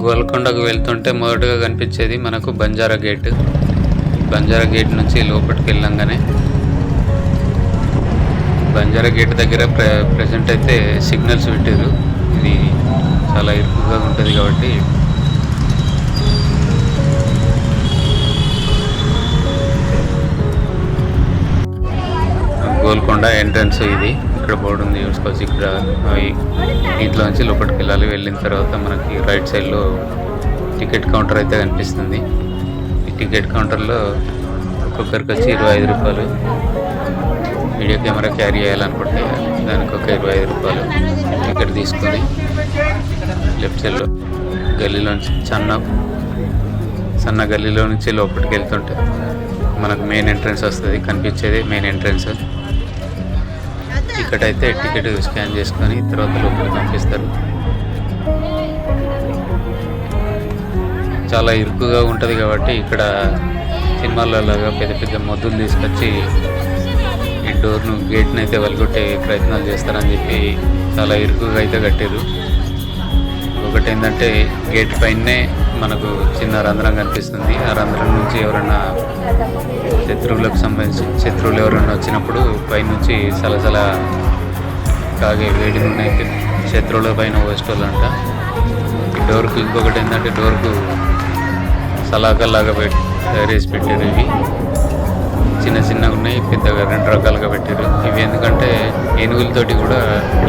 గోల్కొండకు వెళ్తుంటే మొదటగా కనిపించేది మనకు బంజారా గేట్. బంజారా గేట్ నుంచి లోపలికి వెళ్ళంగానే బంజారా గేట్ దగ్గర ప్రజెంట్ అయితే సిగ్నల్స్ పెట్టారు. ఇది చాలా ఇరుకుగా ఉంటుంది కాబట్టి గోల్కొండ ఎంట్రన్స్ ఇది. ఇక్కడ బోర్డు ఉంది చూసుకోవచ్చు. ఇక్కడ ఇంట్లో నుంచి లోపలికి వెళ్ళాలి. వెళ్ళిన తర్వాత మనకి రైట్ సైడ్లో టికెట్ కౌంటర్ అయితే కనిపిస్తుంది. ఈ టికెట్ కౌంటర్లో ఒక్కొక్కరికి వచ్చి 25 రూపాయలు. వీడియో కెమెరా క్యారీ చేయాలనుకుంటే దానికి ఒక 25 రూపాయలు టికెట్ తీసుకొని లెఫ్ట్ సైడ్లో గల్లీలోంచి సన్న గల్లీలో నుంచి లోపలికి వెళ్తుంటే మనకు మెయిన్ ఎంట్రన్స్ వస్తుంది. కనిపించేది మెయిన్ ఎంట్రన్స్. టికెట్ అయితే టికెట్ స్కాన్ చేసుకొని తర్వాత లోపలికి పంపిస్తారు. చాలా ఇరుకుగా ఉంటుంది కాబట్టి ఇక్కడ సినిమాలలాగా పెద్ద పెద్ద మొద్దులు తీసుకొచ్చి ఈ డోర్ను గేట్ని అయితే వలగొట్టే ప్రయత్నాలు చేస్తారని చెప్పి చాలా ఇరుకుగా అయితే కట్టారు. ఒకటి ఏంటంటే గేట్ పైనే మనకు చిన్న రంధ్రం కనిపిస్తుంది. ఆ రంధ్రం నుంచి ఎవరైనా శత్రువులకు సంబంధించి శత్రువులు ఎవరైనా వచ్చినప్పుడు పైనుంచి సలసల కాగే వేడి నూనె అయితే శత్రువుల పైన పోసేటోళ్ళంట. ఈ డోర్కు ఇంకొకటి ఏంటంటే డోర్కు సలాకల్లాగా తయారు చేసి పెట్టారు. ఇవి చిన్న చిన్నగా ఉన్నాయి, పెద్దగా 2 రకాలుగా పెట్టారు. ఇవి ఎందుకంటే ఏనుగులతోటి కూడా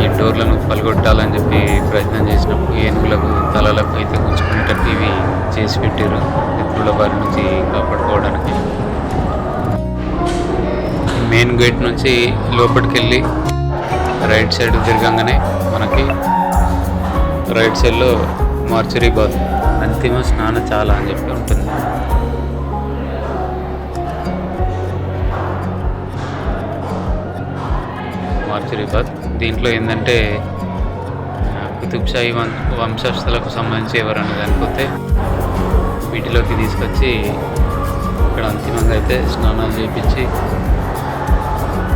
ఈ డోర్లను పలగొట్టాలని చెప్పి ప్రయత్నం చేసినప్పుడు ఏనుగులకు తలలకు అయితే గుంజుకునేటట్టు ఇవి చేసి పెట్టారు శత్రువుల బారి నుంచి కాపాడుకోవడానికి. మెయిన్ గేట్ నుంచి లోపలికి వెళ్ళి రైట్ సైడ్ తిరగంగానే మనకి రైట్ సైడ్లో మార్చరీ బాత్ అంతిమ స్నానశాల అని చెప్పి ఉంటుంది. మార్చరీ బాత్ దీంట్లో ఏంటంటే కుతుబ్షాహీ వంశస్థులకు సంబంధించి ఎవరన్నా చనిపోతే వీటిలోకి తీసుకొచ్చి ఇక్కడ అంతిమంగా అయితే స్నానాలు చేయించి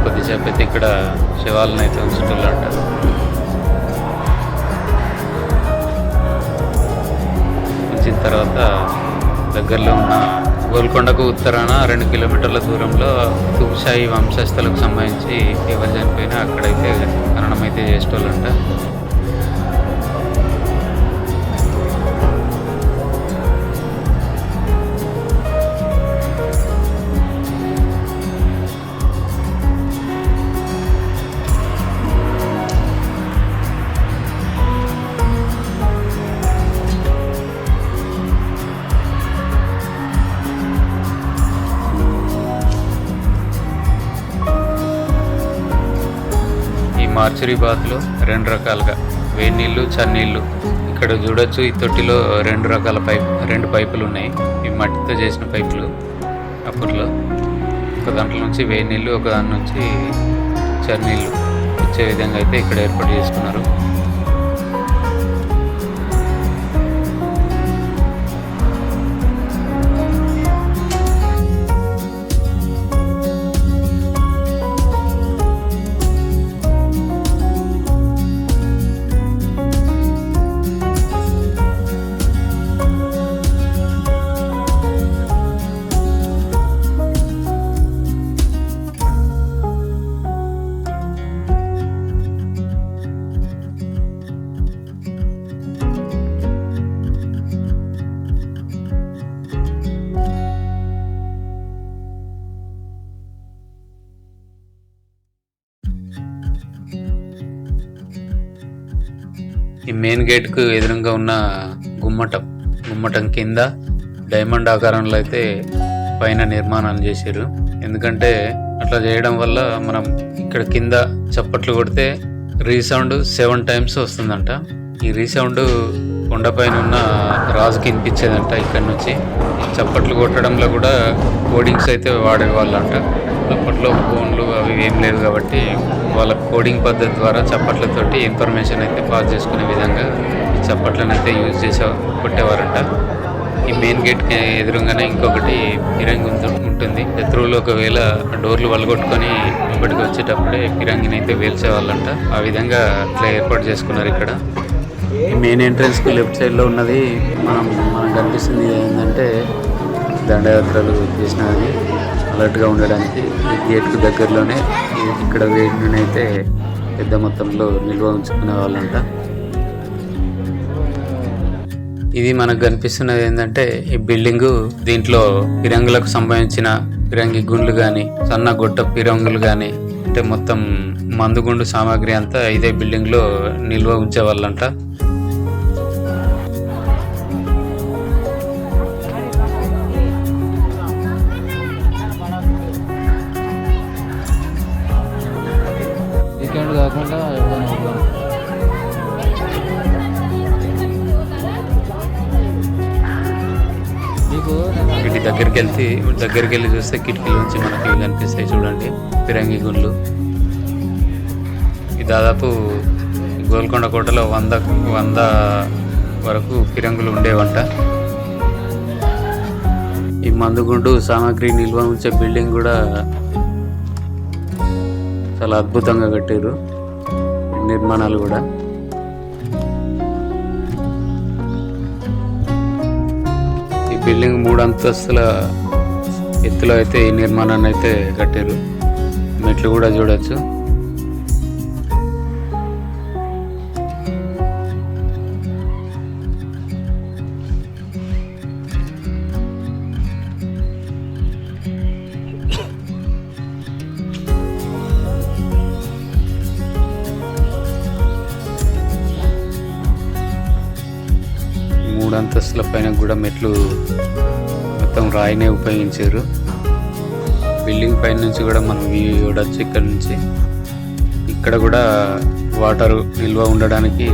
కొద్దిసేపు అయితే ఇక్కడ శవాలను అయితే ఉంచుతున్నారు అంటారు. ఉంచిన తర్వాత దగ్గరలో ఉన్న గోల్కొండకు ఉత్తరాన 2 కిలోమీటర్ల దూరంలో కుతుబ్షాహీ వంశస్థులకు సంబంధించి ఎవరు చనిపోయినా అక్కడైతే ఖననం అయితే చేసేటోళ్ళంట. మార్చరీ బాత్లో 2 రకాలుగా వేడి నీళ్ళు, చన్నీళ్ళు. ఇక్కడ చూడొచ్చు ఈ తొట్టిలో 2 రకాల పైపులు ఉన్నాయి. ఇవి మట్టితో చేసిన పైపులు. అప్పట్లో ఒక దాంట్లో నుంచి వేడి నీళ్ళు, ఒక దాని నుంచి చన్నీళ్ళు ఇచ్చే విధంగా అయితే ఇక్కడ ఏర్పాటు చేసుకున్నారు. ఈ మెయిన్ గేట్కు ఎదురుగా ఉన్న గుమ్మటం కింద డైమండ్ ఆకారంలో అయితే పైన నిర్మాణాలు చేశారు. ఎందుకంటే అట్లా చేయడం వల్ల మనం ఇక్కడ కింద చప్పట్లు కొడితే రీసౌండ్ 7 times వస్తుందంట. ఈ రీసౌండ్ కొండపైన ఉన్న రాజుకి వినిపించేదంట. ఇక్కడ నుంచి చప్పట్లు కొట్టడంలో కూడా కోడింగ్స్ అయితే వాడేవాళ్ళంట. అప్పట్లో ఫోన్లు అవి ఏం లేవు కాబట్టి వాళ్ళ కోడింగ్ పద్ధతి ద్వారా చప్పట్లతోటి ఇన్ఫర్మేషన్ అయితే పాస్ చేసుకునే విధంగా ఈ చప్పట్లను అయితే యూజ్ చేసే కొట్టేవారంట. ఈ మెయిన్ గేట్కి ఎదురుగానే ఇంకొకటి ఫిరంగి ఉంటుంది. శత్రువులు ఒకవేళ డోర్లు వలగొట్టుకొని లోపలికి వచ్చేటప్పుడే ఫిరంగిని అయితే వేల్చేవాళ్ళంట. ఆ విధంగా ఇట్లా ఏర్పాటు చేసుకున్నారు ఇక్కడ. మెయిన్ ఎంట్రన్స్కి లెఫ్ట్ సైడ్లో ఉన్నది మనకు కనిపిస్తుంది ఏంటంటే దండయాత్రలు చేసినది అలర్ట్గా ఉండడానికి. ఈ గేట్కు దగ్గరలోనే ఇక్కడ వేడిని అయితే పెద్ద మొత్తంలో నిల్వ ఉంచుకునే వాళ్ళంట. ఇది మనకు కనిపిస్తున్నది ఏంటంటే ఈ బిల్డింగు, దీంట్లో ఫిరంగులకు సంబంధించిన ఫిరంగి గుండ్లు కానీ సన్న గొట్ట ఫిరంగులు కానీ అంటే మొత్తం మందుగుండు సామాగ్రి అంతా ఇదే బిల్డింగ్ లో నిల్వ ఉంచేవాళ్ళంట. కాకుండా వీటి దగ్గరికి వెళ్ళి చూస్తే కిటికీల నుంచి మనకి కనిపిస్తాయి చూడండి ఫిరంగి గుండ్లు. ఇది దాదాపు గోల్కొండ కోటలో 100 వరకు ఫిరంగులు ఉండేవంట. ఈ మందుగుండు సామాగ్రి నిల్వ ఉంచే బిల్డింగ్ కూడా చాలా అద్భుతంగా కట్టారు నిర్మాణాలు కూడా. ఈ బిల్డింగ్ 3 అంతస్తుల ఎత్తులో అయితే ఈ నిర్మాణాన్ని అయితే కట్టారు. మెట్లు కూడా చూడొచ్చు. అంతస్తుల పైన కూడా మెట్లు మొత్తం రాయినే ఉపయోగించారు. బిల్డింగ్ పైన నుంచి కూడా మనం వ్యూ చూడొచ్చు. ఇక్కడ నుంచి ఇక్కడ కూడా వాటర్ నిల్వ ఉండడానికి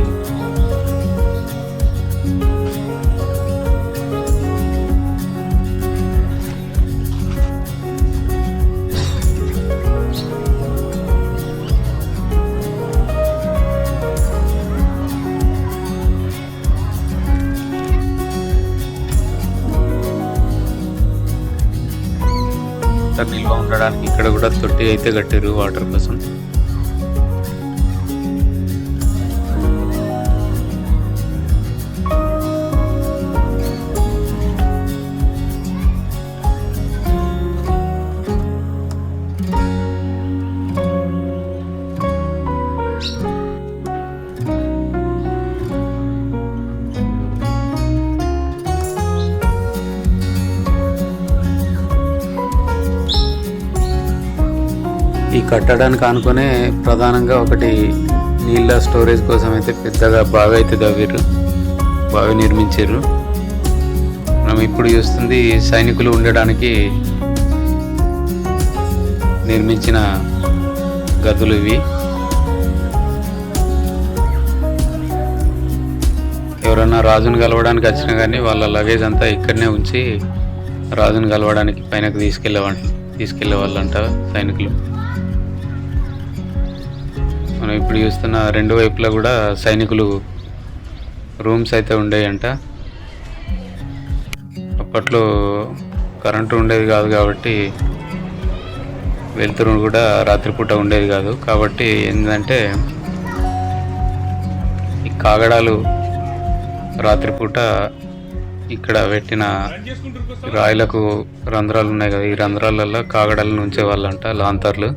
నిల్వ ఉండడానికి ఇక్కడ కూడా తొట్టి అయితే కట్టారు వాటర్ కోసం. ఈ కట్టడానికి ఆనుకునే ప్రధానంగా ఒకటి నీళ్ళ స్టోరేజ్ కోసం అయితే పెద్దగా బాగా అయితే తవ్వారు, బాగా నిర్మించారు. మనం ఇప్పుడు చూస్తుంది సైనికులు ఉండడానికి నిర్మించిన గదులు ఇవి. ఎవరన్నా రాజును కలవడానికి వచ్చినా కానీ వాళ్ళ లగేజ్ అంతా ఇక్కడనే ఉంచి రాజును కలవడానికి పైనకు తీసుకెళ్లే వాళ్ళంట సైనికులు. మనం ఇప్పుడు చూస్తున్న 2 వైపులా కూడా సైనికులు రూమ్స్ అయితే ఉండేయంట. అప్పట్లో కరెంటు ఉండేది కాదు కాబట్టి వెలుతురు కూడా రాత్రిపూట ఉండేది కాదు కాబట్టి ఏంటంటే ఈ కాగడాలు రాత్రిపూట ఇక్కడ పెట్టిన రాయిలకు రంధ్రాలు ఉన్నాయి కదా, ఈ రంధ్రాలలో కాగడాలను ఉంచేవాళ్ళంట లాంతర్లు.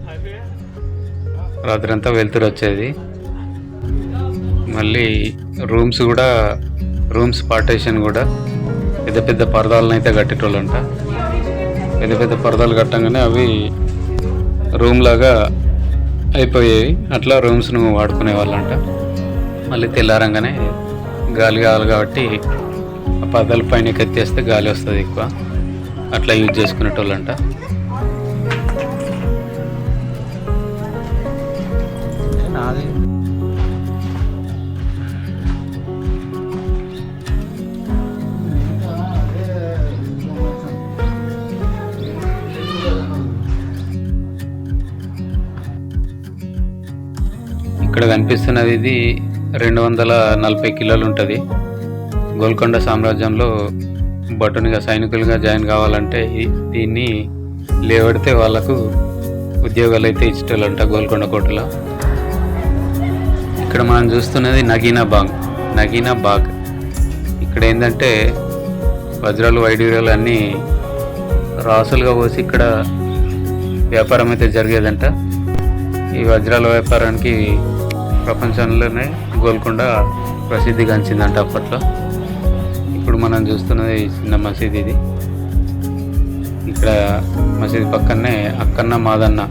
రాత్రి అంతా వెలుతురు వచ్చేది. మళ్ళీ రూమ్స్ పార్టీషన్ కూడా పెద్ద పెద్ద పరదాలను అయితే కట్టేటోళ్ళంట. పెద్ద పెద్ద పరదాలు కట్టంగానే అవి రూమ్ లాగా అయిపోయేవి. అట్లా రూమ్స్ను వాడుకునే వాళ్ళంట. మళ్ళీ తెల్లారంగానే గాలి కావాలి కాబట్టి ఆ పరదాల పైన ఎత్తేస్తే గాలి వస్తుంది ఎక్కువ, అట్లా యూజ్ చేసుకునేటోళ్ళంట. ఇక్కడ కనిపిస్తున్నది ఇది 240 కిలోలు ఉంటుంది. గోల్కొండ సామ్రాజ్యంలో భటునిగా సైనికులుగా జాయిన్ కావాలంటే దీన్ని లేవడితే వాళ్ళకు ఉద్యోగాలు అయితే ఇచ్చేటోళ్ళంట గోల్కొండ కోటలో. ఇక్కడ మనం చూస్తున్నది నగీనా బాగ్. నగీనా బాగ్. ఇక్కడ ఏంటంటే వజ్రాలు వైడూర్యాలు అన్నీ రాసులుగా పోసి ఇక్కడ వ్యాపారం అయితే జరిగేదంట. ఈ వజ్రాల వ్యాపారానికి ప్రపంచంలోనే గోల్కొండ ప్రసిద్ధిగాంచిందంట అప్పట్లో. ఇప్పుడు మనం చూస్తున్నది చిన్న మసీద్. ఇది ఇక్కడ మసీద్ పక్కనే అక్కన్న మాదన్న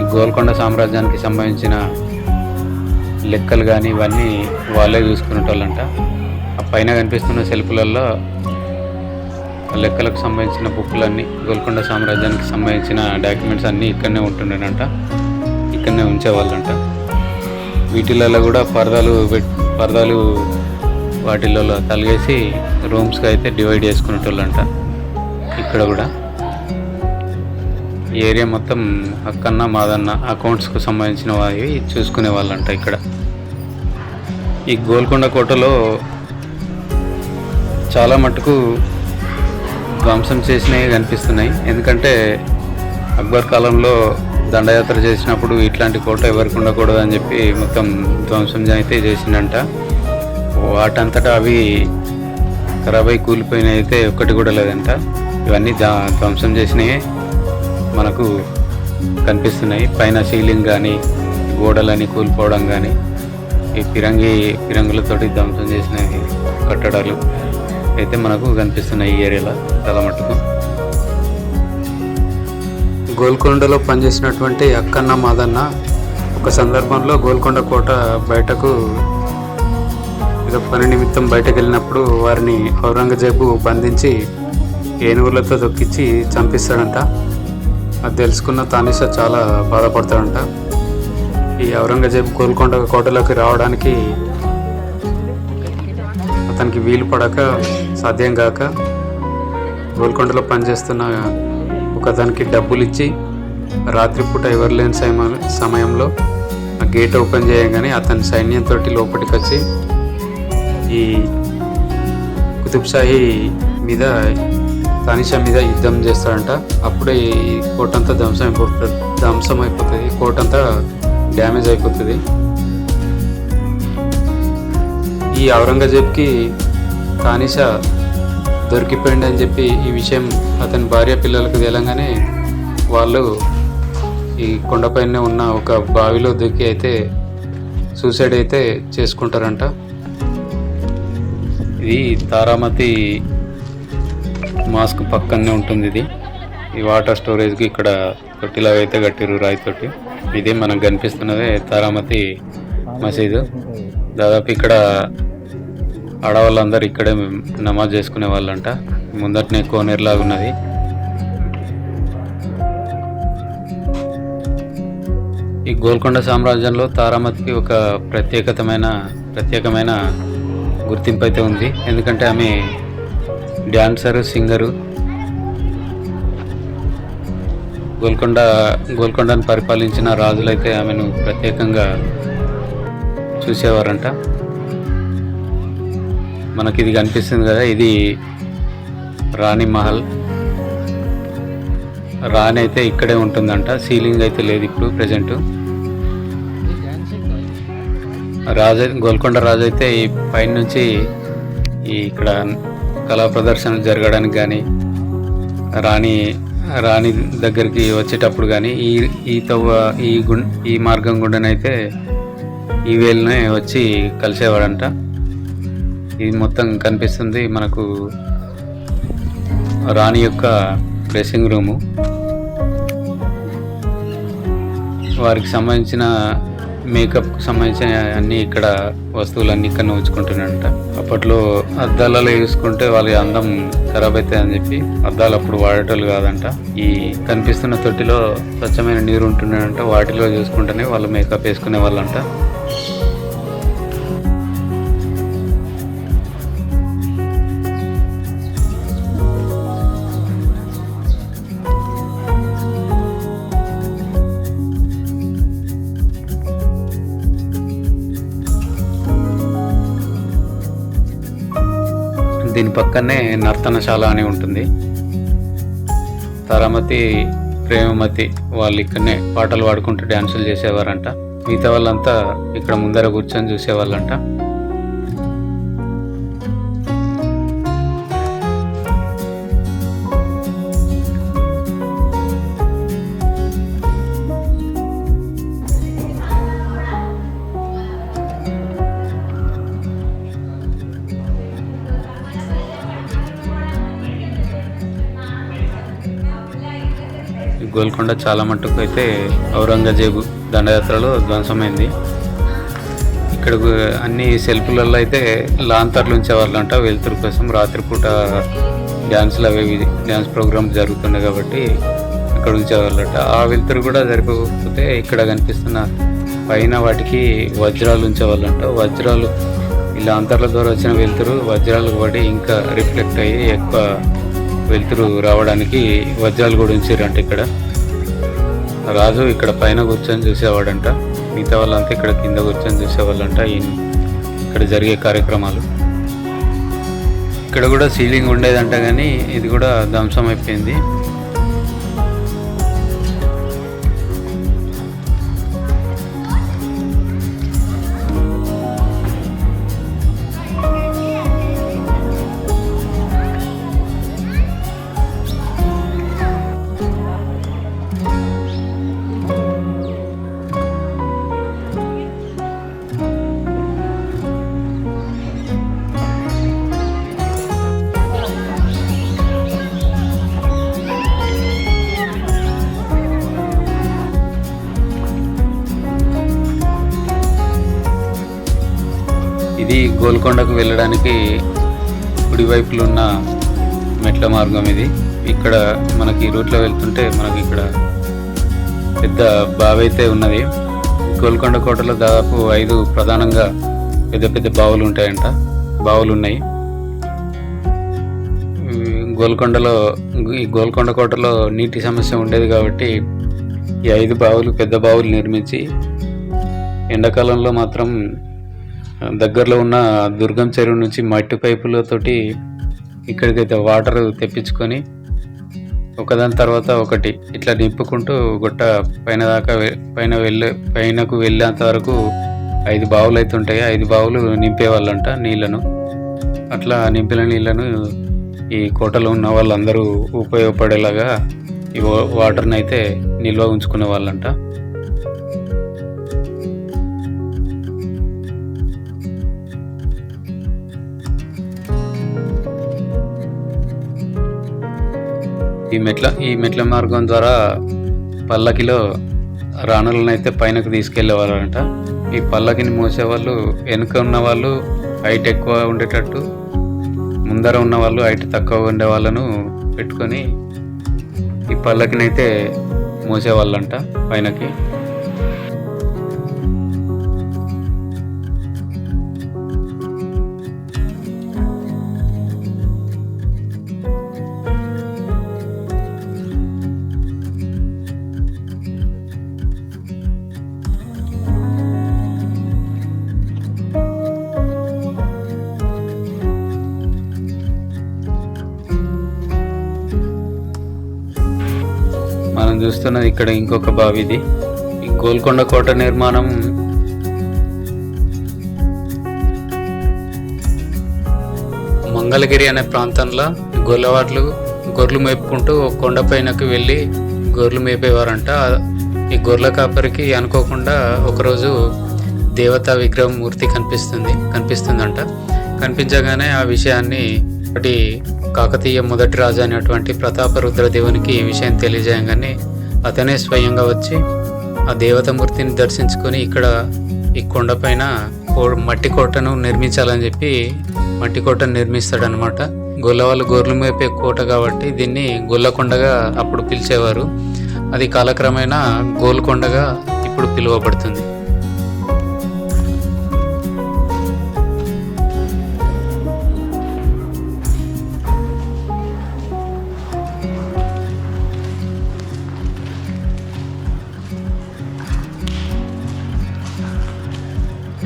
ఈ గోల్కొండ సామ్రాజ్యానికి సంబంధించిన లెక్కలు కానీ ఇవన్నీ వాళ్ళే చూసుకునేటోళ్ళంట. ఆ పైన కనిపిస్తున్న సెల్ఫ్లలో లెక్కలకు సంబంధించిన బుక్లన్నీ, గోల్కొండ సామ్రాజ్యానికి సంబంధించిన డాక్యుమెంట్స్ అన్నీ ఇక్కడనే ఉంటుండేనంట, ఇక్కడనే ఉంచేవాళ్ళంట. వీటిలలో కూడా పరదాలు వాటిలలో తలిగేసి రూమ్స్కి అయితే డివైడ్ చేసుకునేటోళ్ళంట. ఇక్కడ కూడా ఈ ఏరియా మొత్తం అక్కన్న మాదన్న అకౌంట్స్కు సంబంధించిన వారి చూసుకునే వాళ్ళంట. ఇక్కడ ఈ గోల్కొండ కోటలో చాలా మటుకు ధ్వంసం చేసినవి కనిపిస్తున్నాయి. ఎందుకంటే అక్బర్ కాలంలో దండయాత్ర చేసినప్పుడు ఇట్లాంటి కోట ఎవరికి ఉండకూడదు అని చెప్పి మొత్తం ధ్వంసం అయితే చేసిండంట. వాటంతటా అవి ఖరాబ్ అయి కూలిపోయినవి అయితే ఒక్కటి కూడా లేదంట. ఇవన్నీ ధ్వంసం చేసినవి మనకు కనిపిస్తున్నాయి. పైన సీలింగ్ కానీ గోడలని కూలిపోవడం కానీ ఈ పిరంగులతోటి ధ్వంసం చేసిన కట్టడాలు అయితే మనకు కనిపిస్తున్నాయి ఈ ఏరియాలో చాలా మటుకు. గోల్కొండలో పనిచేసినటువంటి అక్కన్న మాదన్న ఒక సందర్భంలో గోల్కొండ కోట బయటకు ఏదో పని నిమిత్తం బయటకు వెళ్ళినప్పుడు వారిని ఔరంగజేబు బంధించి ఏనుగులతో దొక్కించి చంపిస్తాడంట. అది తెలుసుకున్న తానిషా చాలా బాధపడతాడంట. ఈ ఔరంగజేబు గోల్కొండ కోటలోకి రావడానికి అతనికి వీలు పడక, సాధ్యం కాక గోల్కొండలో పనిచేస్తున్న ఒక అతనికి డబ్బులు ఇచ్చి రాత్రిపూట ఎవరు లేని సమయంలో ఆ గేట్ ఓపెన్ చేయగానే అతని సైన్యంతో లోపలికి వచ్చి ఈ కుతుబ్షాహీ మీద, తానిషా మీద యుద్ధం చేస్తాడంట. అప్పుడే ఈ కోట అంతా ధ్వంసం అయిపోతుంది, కోట అంతా డ్యామేజ్ అయిపోతుంది. ఈ ఔరంగజేబ్కి తానిషా దొరికిపోయింది అని చెప్పి ఈ విషయం అతని భార్య పిల్లలకు తెలంగానే వాళ్ళు ఈ కొండపైనే ఉన్న ఒక బావిలో దూకి అయితే సూసైడ్ అయితే చేసుకుంటారంట. ఇది తారామతి మాస్క్ పక్కనే ఉంటుంది. ఇది ఈ వాటర్ స్టోరేజ్కి ఇక్కడ తొట్టిలాగా అయితే కట్టిరు రాయితోటి. ఇదే మనకు కనిపిస్తున్నదే తారామతి మసీదు. దాదాపు ఇక్కడ ఆడవాళ్ళందరూ ఇక్కడే నమాజ్ చేసుకునే వాళ్ళంట. ముందటనే కోనేరులాగా ఉన్నది. ఈ గోల్కొండ సామ్రాజ్యంలో తారామతికి ఒక ప్రత్యేకమైన గుర్తింపు అయితే ఉంది. ఎందుకంటే ఆమె డ్యాన్సరు, సింగరు. గోల్కొండను పరిపాలించిన రాజులైతే ఆమెను ప్రత్యేకంగా చూసేవారంట. మనకి ఇది కనిపిస్తుంది కదా, ఇది రాణి మహల్. రాణి అయితే ఇక్కడే ఉంటుందంట. సీలింగ్ అయితే లేదు ఇప్పుడు ప్రెజెంట్. గోల్కొండ రాజు అయితే ఈ పైన నుంచి ఇక్కడ కళా ప్రదర్శనలు జరగడానికి కానీ, రాణి దగ్గరికి వచ్చేటప్పుడు కానీ ఈ మార్గం గుండెనైతే ఈ వేలునే వచ్చి కలిసేవాడంట. ఇది మొత్తం కనిపిస్తుంది మనకు రాణి యొక్క డ్రెస్సింగ్ రూము. వారికి సంబంధించిన మేకప్కి సంబంధించిన అన్నీ ఇక్కడ వస్తువులన్నీ ఇక్కడ ఉంచుకుంటున్నారంట. అప్పట్లో అద్దాలలో చూసుకుంటే వాళ్ళ అందం ఖరాబ్ అవుతాయి అని చెప్పి అద్దాలు అప్పుడు వాడేటోళ్ళు కాదంట. ఈ కనిపిస్తున్న తొట్టిలో స్వచ్ఛమైన నీరు ఉంటున్నాడంట. వాటిలో చూసుకుంటేనే వాళ్ళు మేకప్ వేసుకునే వాళ్ళంట. దీని పక్కనే నర్తనశాల అని ఉంటుంది. తారామతి, ప్రేమమతి వాళ్ళు ఇక్కడనే పాటలు పాడుకుంటూ డ్యాన్సులు చేసేవారంట. మిగతా వాళ్ళంతా ఇక్కడ ముందర కూర్చొని చూసేవాళ్ళంట. గోల్కొండ చాలా మట్టుకు అయితే ఔరంగజేబు దండయాత్రలో ధ్వంసమైంది. ఇక్కడ అన్ని సెల్ఫ్లలో అయితే లాంతర్లు ఉంచేవాళ్ళంట వెలుతురు కోసం. రాత్రిపూట డ్యాన్సులు డ్యాన్స్ ప్రోగ్రామ్ జరుగుతుండే కాబట్టి అక్కడ ఉంచేవాళ్ళట. ఆ వెలుతురు కూడా సరిపోతే ఇక్కడ కనిపిస్తున్న పైన వాటికి వజ్రాలు ఉంచేవాళ్ళంట. వజ్రాలు ఈ లాంతర్ల ద్వారా వచ్చిన వెలుతురు వజ్రాలకు పడి ఇంకా రిఫ్లెక్ట్ అయ్యి ఎక్కువ వెలుతురు రావడానికి వజ్రాలు కూడా ఉంచారంట. ఇక్కడ రాజు ఇక్కడ పైన కూర్చొని చూసేవాడంట, మిగతా వాళ్ళంతా ఇక్కడ కింద కూర్చొని చూసేవాళ్ళంట ఇక్కడ జరిగే కార్యక్రమాలు. ఇక్కడ కూడా సీలింగ్ ఉండేదంట కానీ ఇది కూడా ధ్వంసం అయిపోయింది. ఇది గోల్కొండకు వెళ్ళడానికి కుడివైపులో ఉన్న మెట్ల మార్గం ఇది. ఇక్కడ మనకి ఈ రూట్లో వెళ్తుంటే మనకి ఇక్కడ పెద్ద బావి అయితే ఉన్నది. గోల్కొండ కోటలో దాదాపు 5 ప్రధానంగా పెద్ద పెద్ద బావులు ఉంటాయంట, బావులు ఉన్నాయి. ఈ గోల్కొండ కోటలో నీటి సమస్య ఉండేది కాబట్టి ఈ 5 బావులు పెద్ద బావులు నిర్మించి ఎండాకాలంలో మాత్రం దగ్గరలో ఉన్న దుర్గం చెరువు నుంచి మట్టి పైపులతోటి ఇక్కడికైతే వాటర్ తెప్పించుకొని ఒకదాని తర్వాత ఒకటి ఇట్లా నింపుకుంటూ గుట్ట పైన దాకా పైనకు వెళ్ళేంత వరకు 5 బావులు అయితే ఉంటాయి. 5 బావులు నింపేవాళ్ళంట నీళ్లను. అట్లా నింపిన నీళ్లను ఈ కోటలో ఉన్న వాళ్ళందరూ ఉపయోగపడేలాగా ఈ వాటర్ని అయితే నిల్వ ఉంచుకునే వాళ్ళంట. ఈ మెట్ల మార్గం ద్వారా పల్లకిలో రాణులను అయితే పైనకు తీసుకెళ్లేవాళ్ళంట. ఈ పల్లకిని మోసేవాళ్ళు వెనుక ఉన్న వాళ్ళు హైట్ ఎక్కువ ఉండేటట్టు, ముందర ఉన్న వాళ్ళు హైట్ తక్కువ ఉండే వాళ్ళను పెట్టుకొని ఈ పల్లకిని అయితే మోసేవాళ్ళంట పైనకి. మనం చూస్తున్నది ఇక్కడ ఇంకొక బావి. ఇది ఈ గోల్కొండ కోట నిర్మాణం మంగళగిరి అనే ప్రాంతంలో గొల్లవాట్లు గొర్రెలు మేపుకుంటూ కొండపైనకు వెళ్ళి గొర్రెలు మేపేవారంట. ఈ గొర్రెల కాపరికి అనుకోకుండా ఒకరోజు దేవతా విగ్రహం మూర్తి కనిపిస్తుందంట. కనిపించగానే ఆ విషయాన్ని ఒకటి కాకతీయ మొదటి రాజు అయినటువంటి ప్రతాపరుద్రదేవునికి ఈ విషయం తెలియజేయగానే అతనే స్వయంగా వచ్చి ఆ దేవతామూర్తిని దర్శించుకొని ఇక్కడ ఈ కొండపైన మట్టి కోటను నిర్మించాలని చెప్పి మట్టి కోటను నిర్మిస్తాడనమాట. గొల్లవాళ్ళు గొర్రెలు మేపే కోట కాబట్టి దీన్ని గొల్లకొండగా అప్పుడు పిలిచేవారు. అది కాలక్రమేణా గోల్కొండగా ఇప్పుడు పిలువబడుతుంది.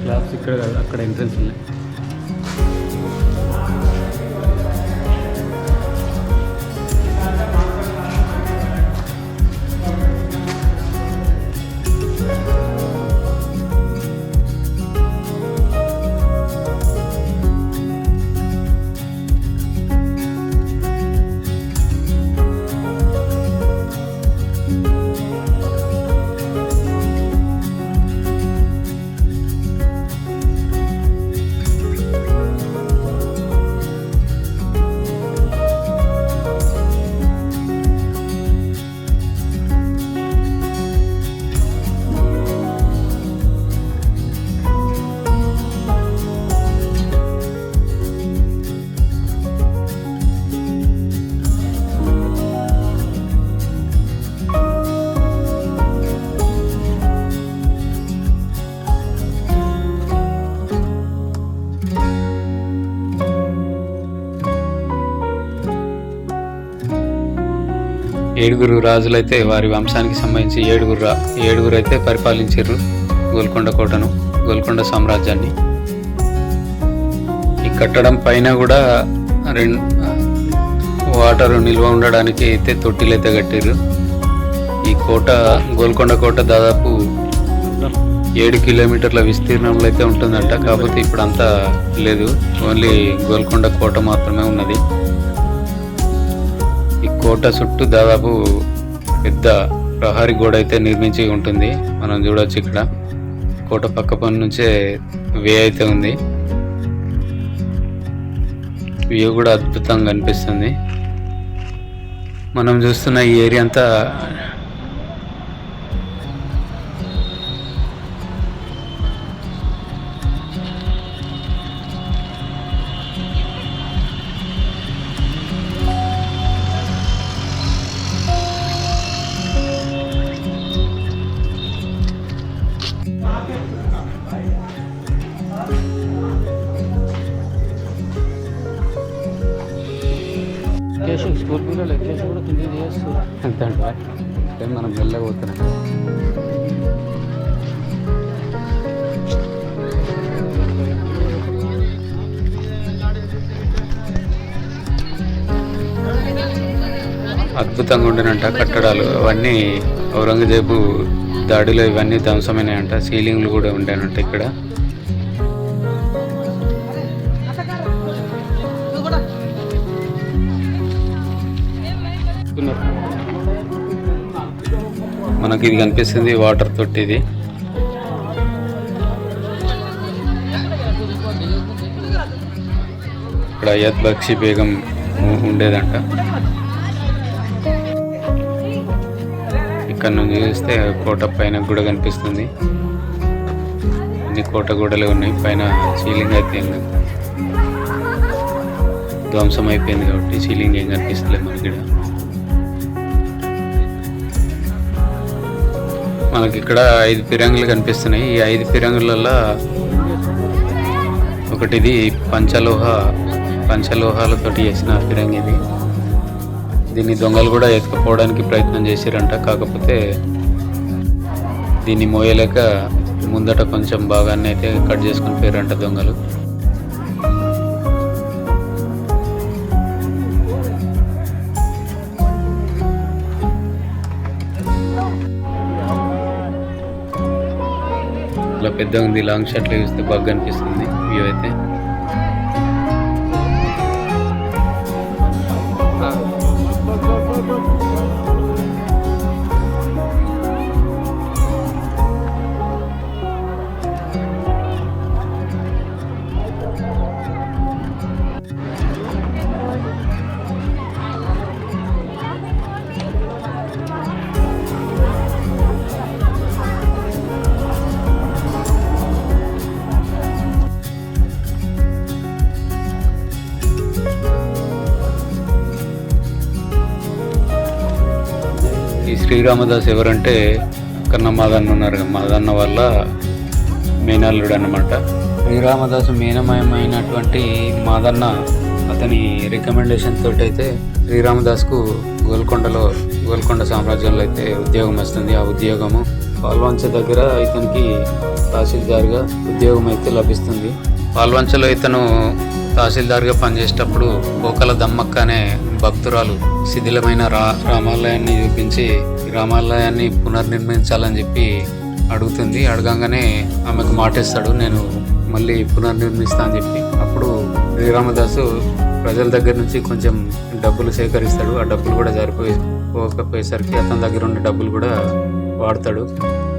క్లాస్ ఇక్కడ కాదు, అక్కడ ఎంట్రన్స్ ఉన్నాయి. 7 రాజులైతే వారి వంశానికి సంబంధించి 7 అయితే పరిపాలించారు గోల్కొండ కోటను, గోల్కొండ సామ్రాజ్యాన్ని. ఈ కట్టడం పైన కూడా వాటర్ నిల్వ ఉండడానికి అయితే తొట్టిలు అయితే కట్టారు. ఈ కోట, గోల్కొండ కోట దాదాపు 7 కిలోమీటర్ల విస్తీర్ణంలో అయితే ఉంటుందంట. కాకపోతే ఇప్పుడు అంతా లేదు, ఓన్లీ గోల్కొండ కోట మాత్రమే ఉన్నది. ఈ కోట చుట్టూ దాదాపు పెద్ద ప్రహరీ గోడ అయితే నిర్మించి ఉంటుంది. మనం చూడొచ్చు ఇక్కడ కోట పక్క పని నుంచే వే అయితే ఉంది. వ్యూ కూడా అద్భుతంగా అనిపిస్తుంది. మనం చూస్తున్న ఈ ఏరియా అంతా స్కూల్ పిల్లలు ఎక్కేసి కూడా కింద చేస్తారు. అంతే అంటే మనం వెళ్ళకపోతున్నాం. అద్భుతంగా ఉండినంట కట్టడాలు అవన్నీ. ఔరంగజేబు దాడిలో ఇవన్నీ ధ్వంసమైనాయంట. సీలింగ్లు కూడా ఉండేనంట ఇక్కడ. మనకి ఇది కనిపిస్తుంది వాటర్ తొట్టి. ఇది ఇక్కడ అయ్యత్ బక్షి బేగం ఉండేదంట. ఇక్కడ నుంచి చూస్తే కోట పైన కూడా కనిపిస్తుంది. అన్ని కోట గోడలే ఉన్నాయి. పైన సీలింగ్ అయితే ధ్వంసం అయిపోయింది కాబట్టి సీలింగ్ ఏం కనిపిస్తలేదు మనకి. మనకి ఇక్కడ 5 ఫిరంగులు కనిపిస్తున్నాయి. ఈ 5 ఫిరంగులలో ఒకటిది పంచలోహాలతో చేసిన ఫిరంగి. ఇది దీన్ని దొంగలు కూడా ఎత్తుకుపోవడానికి ప్రయత్నం చేశారంట. కాకపోతే దీన్ని మోయలేక ముందట కొంచెం భాగాన్ని అయితే కట్ చేసుకుని పోయారంట దొంగలు. ఇలా పెద్దగా ఉంది. లాంగ్ షాట్లో చూస్తే బాగా అనిపిస్తుంది వ్యూ అయితే. ఈ శ్రీరామదాస్ ఎవరంటే కన్నా మాదన్న ఉన్నారు. మాదన్న వల్ల మేనల్లుడు అన్నమాట. శ్రీరామదాసు మేనమయమైనటువంటి మాదన్న అతని రికమెండేషన్ తోటి అయితే శ్రీరామదాస్కు గోల్కొండ సామ్రాజ్యంలో అయితే ఉద్యోగం వస్తుంది. ఆ ఉద్యోగము పాల్వంచ దగ్గర ఇతనికి తహసీల్దార్గా ఉద్యోగం అయితే లభిస్తుంది. పాల్వంచలో ఇతను తహసీల్దార్గా పనిచేసేటప్పుడు పోకల దమ్మక్క అనే భక్తురాలు శిథిలమైన రామాలయాన్ని చూపించి రామాలయాన్ని పునర్నిర్మించాలని చెప్పి అడుగుతుంది. అడగంగానే ఆమెకు మాటిస్తాడు, నేను మళ్ళీ పునర్నిర్మిస్తా అని చెప్పి. అప్పుడు శ్రీరామదాసు ప్రజల దగ్గర నుంచి కొంచెం డబ్బులు సేకరిస్తాడు. ఆ డబ్బులు కూడా సరిపోకపోయేసరికి అతని దగ్గర ఉన్న డబ్బులు కూడా వాడతాడు.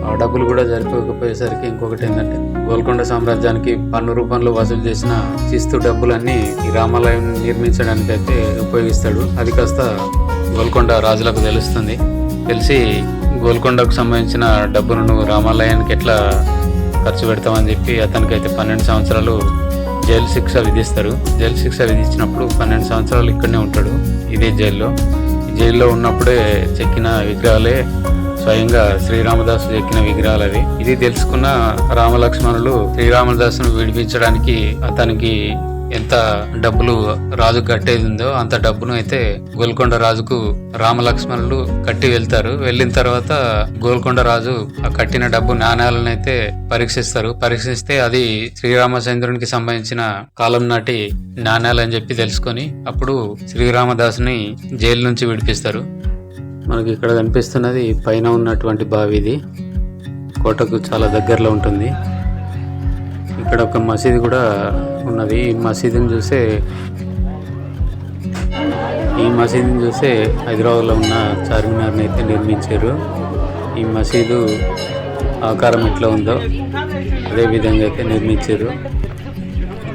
ఆ డబ్బులు కూడా సరిపోకపోయేసరికి ఇంకొకటి ఏంటంటే గోల్కొండ సామ్రాజ్యానికి పన్ను రూపంలో వసూలు చేసిన శిస్తు డబ్బులన్నీ ఈ రామాలయం నిర్మించడానికి అయితే ఉపయోగిస్తాడు. అది కాస్త గోల్కొండ రాజులకు తెలుస్తుంది. తెలిసి గోల్కొండకు సంబంధించిన డబ్బును నువ్వు రామాలయానికి ఎట్లా ఖర్చు పెడతామని చెప్పి అతనికైతే 12 సంవత్సరాలు జైలు శిక్ష విధిస్తారు. జైలు శిక్ష విధించినప్పుడు 12 సంవత్సరాలు ఇక్కడనే ఉంటాడు ఇదే జైల్లో ఉన్నప్పుడే చెక్కిన విగ్రహాలే స్వయంగా శ్రీరామదాసు చెక్కిన విగ్రహాలు అవి. ఇది తెలుసుకున్న రామలక్ష్మణులు శ్రీరామదాసును విడిపించడానికి అతనికి ఎంత డబ్బులు రాజు కట్టేది ఉందో అంత డబ్బును అయితే గోల్కొండ రాజుకు రామలక్ష్మణులు కట్టి వెళ్తారు. వెళ్ళిన తర్వాత గోల్కొండ రాజు ఆ కట్టిన డబ్బు నాణ్యాలను అయితే పరీక్షిస్తే అది శ్రీరామచంద్రునికి సంబంధించిన కాలం నాటి నాణ్యాలు అని చెప్పి తెలుసుకొని అప్పుడు శ్రీరామదాసుని జైలు నుంచి విడిపిస్తారు. మనకి ఇక్కడ కనిపిస్తున్నది పైన ఉన్నటువంటి బావి. ఇది కోటకు చాలా దగ్గరలో ఉంటుంది. ఇక్కడ ఒక మసీదు కూడా ఉన్నది. ఈ మసీదుని చూస్తే హైదరాబాద్లో ఉన్న చార్మినార్ని అయితే నిర్మించారు. ఈ మసీదు ఆకారం ఎట్లా ఉందో అదే విధంగా అయితే నిర్మించారు.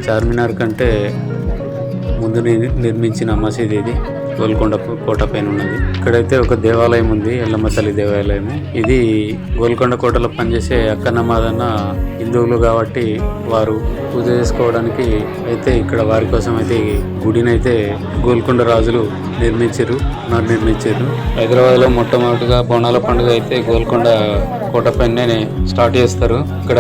చార్మినార్ కంటే ముందు నిర్మించిన మసీదు ఇది గోల్కొండ కోట పైన ఉన్నది. ఇక్కడైతే ఒక దేవాలయం ఉంది, ఎల్లమ్మ తల్లి దేవాలయం. ఇది గోల్కొండ కోటలో పనిచేసే అక్కన్నమాదన్న హిందువులు కాబట్టి వారు పూజ చేసుకోవడానికి అయితే ఇక్కడ వారి కోసం అయితే గుడిని అయితే గోల్కొండ రాజులు నిర్మించారు. హైదరాబాద్లో మొట్టమొదటిగా బోనాల పండుగ అయితే గోల్కొండ కోట పైనే స్టార్ట్ చేస్తారు. ఇక్కడ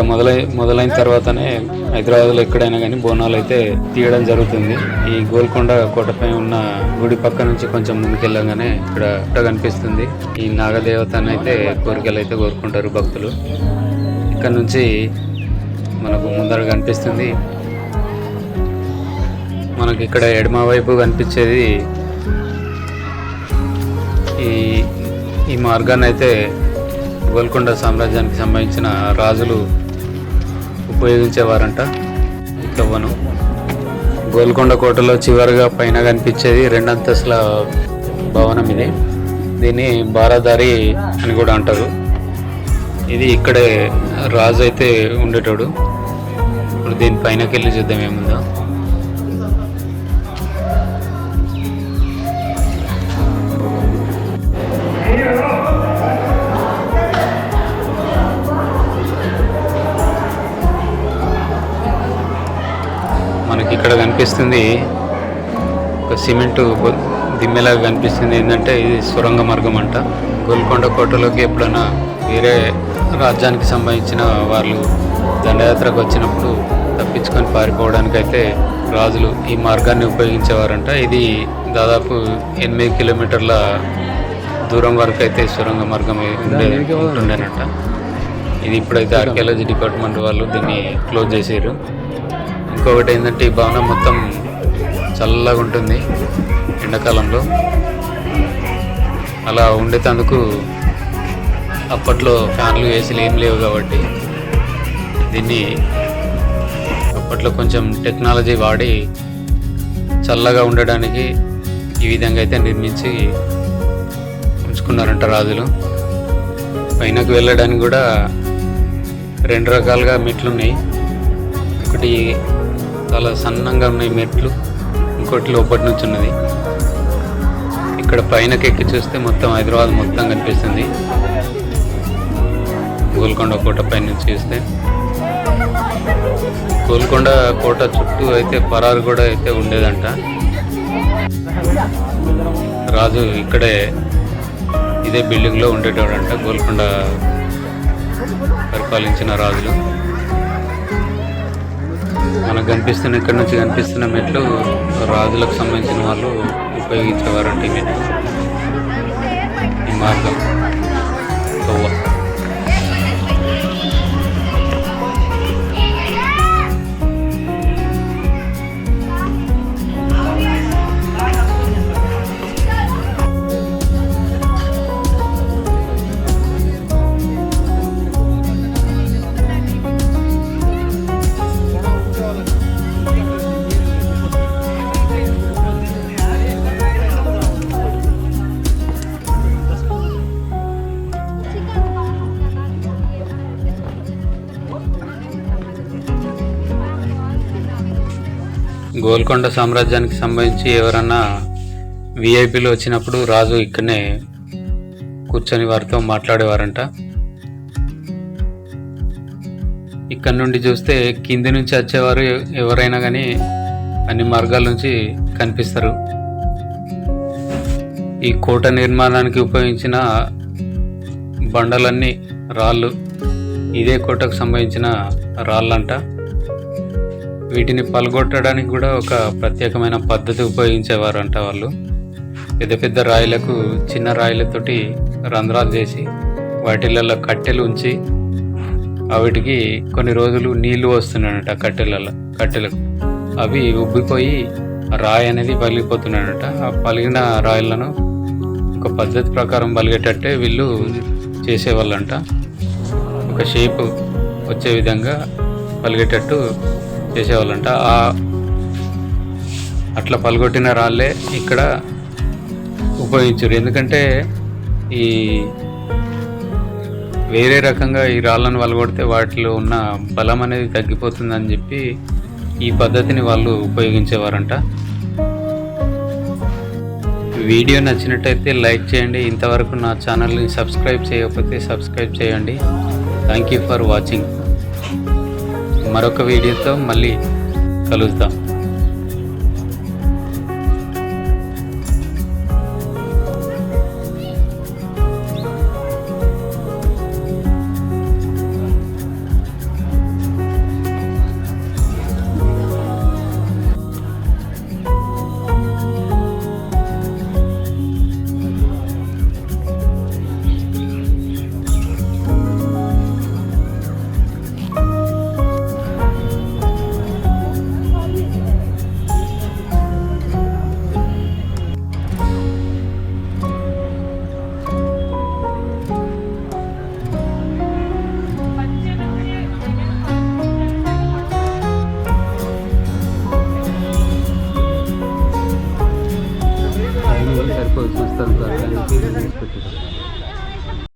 మొదలైన తర్వాతనే హైదరాబాద్లో ఎక్కడైనా కానీ బోనాలు అయితే తీయడం జరుగుతుంది. ఈ గోల్కొండ కోట పైన ఉన్న గుడి పక్క నుంచి కొంచెం ముందుకెళ్ళగానే ఇక్కడ కనిపిస్తుంది. ఈ నాగదేవతను అయితే కోరికలు అయితే కోరుకుంటారు భక్తులు. ఇక్కడ నుంచి మనకు ముందర కనిపిస్తుంది. మనకి ఇక్కడ ఎడమ వైపు కనిపించేది ఈ మార్గాన్ని అయితే గోల్కొండ సామ్రాజ్యానికి సంబంధించిన రాజులు ఉపయోగించేవారంట. కవ్వను గోల్కొండ కోటలో చివరిగా పైన కనిపించేది 2 అంతస్తుల భవనం. ఇది దీన్ని బారాదారి అని కూడా అంటారు. ఇది ఇక్కడే రాజు అయితే ఉండేటోడు. ఇప్పుడు దీని పైనకి వెళ్ళి చూద్దాం ఏముందో. మనకి ఇక్కడ కనిపిస్తుంది ఒక సిమెంటు దిమ్మెలాగా కనిపిస్తుంది. ఏంటంటే ఇది సొరంగ మార్గం అంట. గోల్కొండ కోటలోకి ఎప్పుడైనా వేరే రాజ్యానికి సంబంధించిన వాళ్ళు దండయాత్రకు వచ్చినప్పుడు తప్పించుకొని పారిపోవడానికి అయితే రాజులు ఈ మార్గాన్ని ఉపయోగించేవారంట. ఇది దాదాపు 8 కిలోమీటర్ల దూరం వరకు అయితే సొరంగ మార్గం ఉంటుండేనంట. ఇది ఇప్పుడైతే ఆర్కియాలజీ డిపార్ట్మెంట్ వాళ్ళు దీన్ని క్లోజ్ చేసారు. ఇంకొకటి ఏంటంటే ఈ భవనం మొత్తం చల్లగా ఉంటుంది ఎండాకాలంలో. అలా ఉండేటందుకు అప్పట్లో ఫ్యాన్లు ఏసీలు ఏం లేవు కాబట్టి దీన్ని అప్పట్లో కొంచెం టెక్నాలజీ వాడి చల్లగా ఉండడానికి ఈ విధంగా అయితే నిర్మించి ఉంచుకున్నారంట రాజులు. పైనకు వెళ్ళడానికి కూడా 2 రకాలుగా మెట్లు ఉన్నాయి. ఒకటి చాలా సన్నంగా ఉన్నాయి మెట్లు, ఇంకోటి లోపటి నుంచి ఉన్నది. ఇక్కడ పైనకి ఎక్కి చూస్తే మొత్తం హైదరాబాద్ మొత్తం కనిపిస్తుంది. గోల్కొండ కోట పైన నుంచి చూస్తే గోల్కొండ కోట చుట్టూ అయితే పరారు కూడా అయితే ఉండేదంట. రాజు ఇక్కడే ఇదే బిల్డింగ్లో ఉండేటోడంట గోల్కొండ పరిపాలించిన రాజులు. మనకు ఇక్కడ నుంచి కనిపిస్తున్న మెట్లు రాజులకు సంబంధించిన వాళ్ళు ఉపయోగించేవారంట. ఈ మెట్లు, ఈ మార్గం గోల్కొండ సామ్రాజ్యానికి సంబంధించి ఎవరన్నా విఐపీలు వచ్చినప్పుడు రాజు ఇక్కడనే కూర్చొని వారితో మాట్లాడేవారంట. ఇక్కడ నుండి చూస్తే కింది నుంచి వచ్చేవారు ఎవరైనా కానీ అన్ని మార్గాల నుంచి కనిపిస్తారు. ఈ కోట నిర్మాణానికి ఉపయోగించిన బండలన్నీ రాళ్ళు, ఇదే కోటకు సంబంధించిన రాళ్ళంట. వీటిని పలగొట్టడానికి కూడా ఒక ప్రత్యేకమైన పద్ధతి ఉపయోగించేవారంట వాళ్ళు. పెద్ద పెద్ద రాయిలకు చిన్న రాయిలతోటి రంధ్రాలు చేసి వాటిలలో కట్టెలు ఉంచి వాటికి కొన్ని రోజులు నీళ్లు వస్తున్నాడట కట్టెలకు. అవి ఉబ్బిపోయి రాయి అనేది పలిగిపోతున్నాడట. ఆ పలిగిన రాయిలను ఒక పద్ధతి ప్రకారం పలిగేటట్టే వీళ్ళు చేసేవాళ్ళంట. ఒక షేప్ వచ్చే విధంగా పలిగేటట్టు చేసేవాళ్ళంట. అట్లా పలగొట్టిన రాళ్ళే ఇక్కడ ఉపయోగించారు. ఎందుకంటే ఈ వేరే రకంగా ఈ రాళ్ళను పలగొడితే వాటిలో ఉన్న బలం అనేది తగ్గిపోతుందని చెప్పి ఈ పద్ధతిని వాళ్ళు ఉపయోగించేవారంట. వీడియో నచ్చినట్టయితే లైక్ చేయండి. ఇంతవరకు నా ఛానల్ని సబ్స్క్రైబ్ చేయకపోతే సబ్స్క్రైబ్ చేయండి. Thank you for watching. మరొక వీడియోతో మళ్ళీ కలుద్దాం. చూస్తాను సార్.